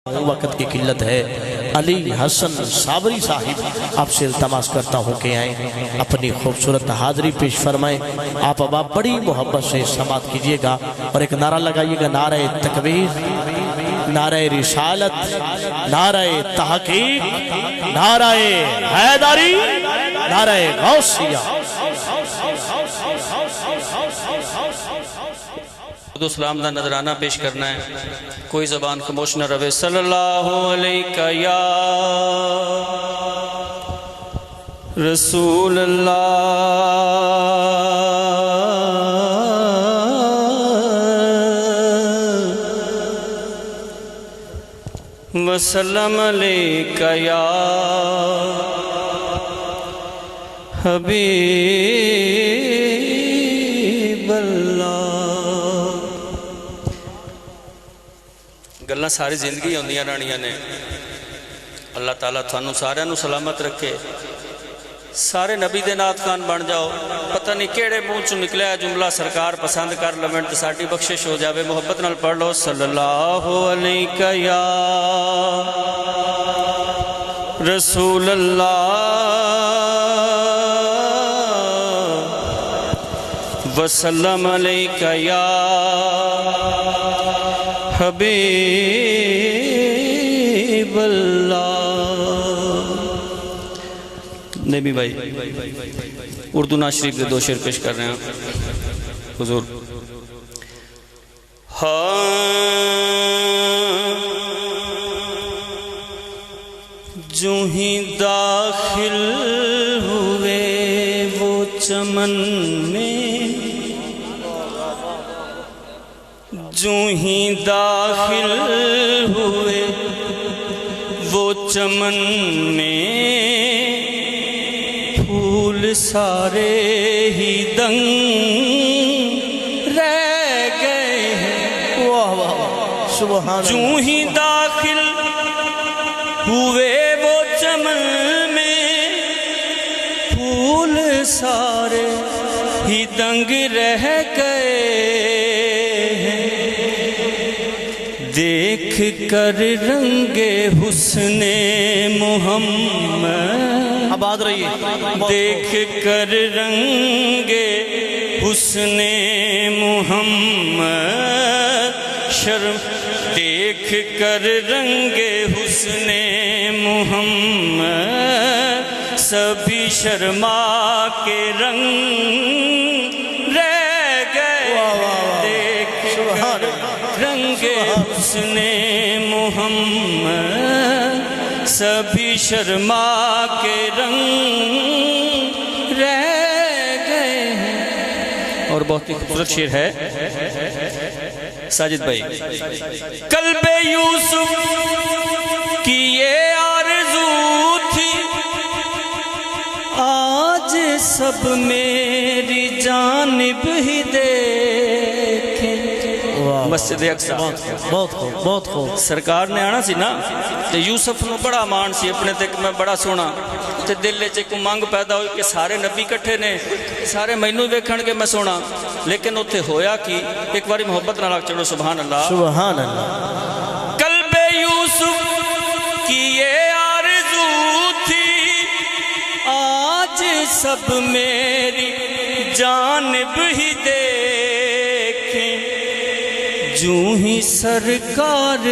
وقت کی قلت ہے۔ علی حسن صابری صاحب آپ سے التماس کرتا ہوں کہ آئیں، اپنی خوبصورت حاضری پیش فرمائیں۔ آپ اب بڑی محبت سے سماعت کیجئے گا اور ایک نعرہ لگائیے گا، نعرہ تکبیر، نعرہ رسالت، نعرہ تحقیق، نعرہ حیدری، نعرہ غوثیہ۔ خود اسلام دا نظرانہ پیش کرنا ہے، کوئی زبان خاموش نہ رہے۔ صلی اللہ علیہ یا رسول اللہ وسلم علیہ یا حبیب اللہ۔ گلنا ساری زندگی ہوندیاں رہنیاں نے۔ اللہ تعالیٰ تھانوں سارے نو سلامت رکھے، سارے نبی دے نعت خان بن جاؤ۔ پتہ نہیں کیڑے منہ چوں نکلیا جملہ سرکار پسند کر لمن تے ساڈی بخشش ہو جاوے۔ محبت نال پڑھ لو، صلی اللہ علیہ یا رسول اللہ وسلم علیہ یا حبیب اللہ۔ نبی بھائی اردو نعت شریف کے دو شعر پیش کر رہے ہیں حضور۔ جو ہی داخل ہوئے وہ چمن میں، جو ہی داخل ہوئے وہ چمن میں، پھول سارے ہی دنگ رہ گئے ہیں۔ واہ واہ سبحان اللہ۔ جو ہی داخل ہوئے وہ چمن میں، پھول سارے ہی دنگ رہ گئے ہیں۔ دیکھ کر رنگ حسن محمد، آباد رہیے، دیکھ کر رنگ حسن محمد شرم، دیکھ کر رنگ حسن محمد سبھی شرما کے رنگ رہ گئے۔ دیکھ کر رنگ حسن محمد سبھی شرما کے رنگ رہ گئے ہیں۔ اور بہت ہی خوبصورت شعر ہے ساجد بھائی۔ قلب یوسف کی یہ آرزو تھی، آج سب میری جانب ہی دیکھیں۔ مسجد اقصی بہت خوب، بہت خوب۔ سرکار نے آنا سی نا تے یوسف نو بڑا مان سی اپنے تے میں بڑا سونا، تے دل وچ ایک منگ پیدا ہوئی کہ سارے نبی کٹھے نے، سارے مینوں ویکھن کے میں سونا، لیکن اوتھے ہویا کی ایک باری محبت نال چڑھو سبحان اللہ، سبحان اللہ۔ قلب یوسف کی یہ آرزو تھی، آج سب میری جانب ہی دیکھیں۔ جو ہی سرکار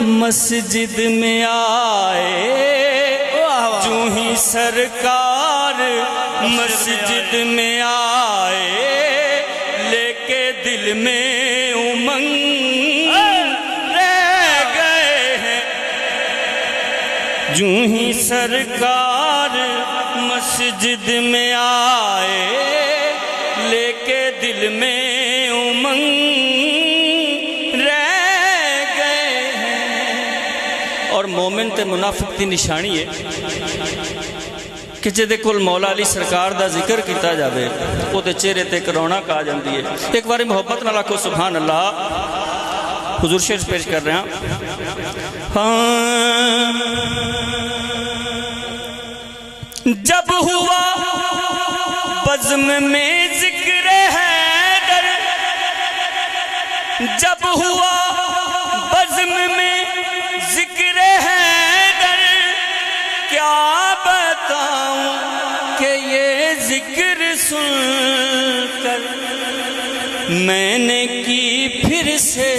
مسجد میں آئے، جو ہی سرکار مسجد میں آئے، لے کے دل میں امنگ رہ گئے ہیں۔ جو ہی سرکار مسجد میں آئے، لے کے دل میں امنگ اور مومن تے منافق دی نشانی ہے کہ جدے کل مولا علی سرکار دا ذکر کیتا جاوے او دے چہرے تے رونق آ جاندی ہے۔ ایک باری محبت نال آکھو سبحان اللہ۔ حضور شعر پیش کر رہے ہیں۔ جب ہوا بزم میں ذکر حیدر، جب ہوا بزم میں سن کر میں نے کی پھر سے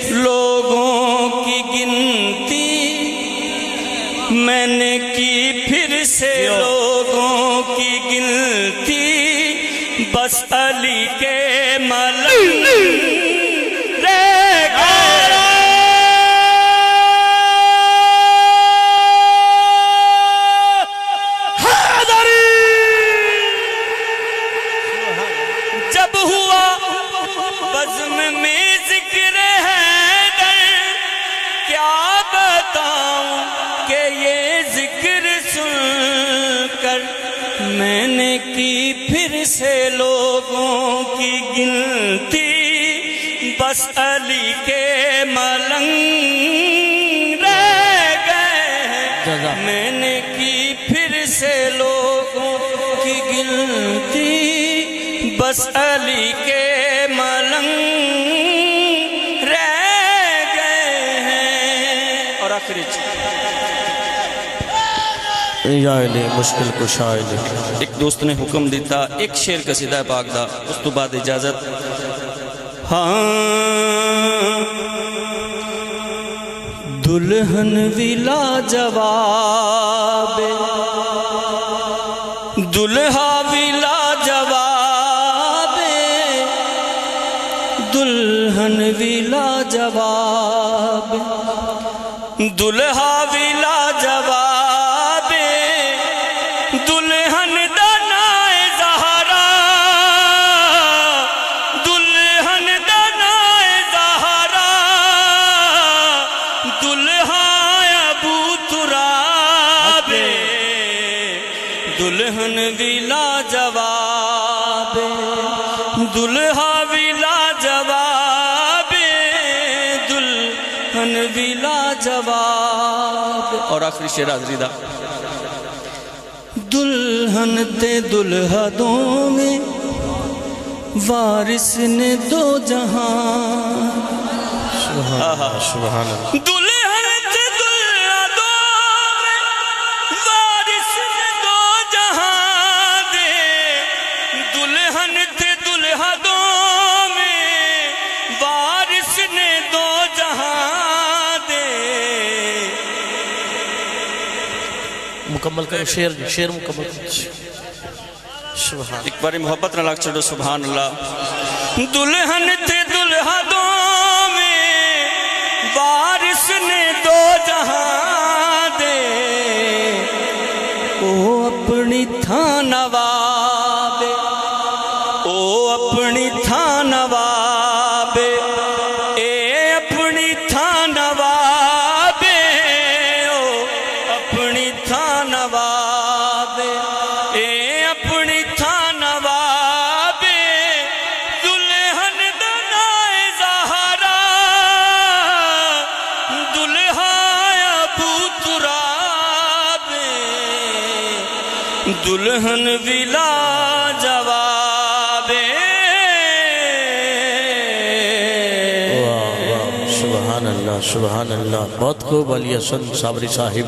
لوگوں کی گنتی، میں نے کی پھر سے لوگوں کی گنتی، بس علی کے ملنگ رہ گئے۔ جب ہوا بزم میں ذکر حیدر، کیا بتاؤں کہ یہ ذکر سن کر میں نے کی پھر سے لوگوں کی گنتی، بس علی کے ملنگ رہ گئے۔ میں نے کی پھر سے لوگوں کی گنتی، بس علی کے ملنگ رہ گئے ہیں۔ اور آخری یا علی مشکل کشا علی۔ ایک دوست نے حکم دیتا ایک شعر قصیدہ پاک دا، اس تو بعد اجازت۔ ہاں دلہن بھی لاجواب، دلہا بھی لاجواب، دلہن بھی لاجواب، دلہا بھی لاجواب، دلہن دا نائے زہرا، دلہن دا نائے زہرا، دلہا ابو تراب، دلہن بھی لاجواب، دلہا بھی لاجواب، دلہن بھی لاجواب۔ اور آخری شعر حاضری دا۔ دلہن تے دلہا دوں میں وارث نے دو جہاں، سبحان اللہ۔ دلہن تے دلہا دوں میں وارث نے دو جہاں دے، دلہن تے دلہا دوں میں وارث نے دو جہاں دے۔ مکمل کرو شعر، شعر مکمل کرو۔ سبحان ایک باری محبت نہ لاکھ چھوڑو سبحان اللہ۔ دلہن تھے دلہا دوں میں وارث نے دو جہاں دے، او اپنی تھا نواب، او اپنی تھا نواب، اے اپنی تھا نواب، او اپنی تھا نواب، اے اپنی تھا نواب، دلہن دا نائے زہرا، دلہا ابو تراب، دلہن بھی لاجواب۔ واہ واہ، سبحان اللہ سبحان اللہ۔ بہت خوب علی حسن صابری صاحب۔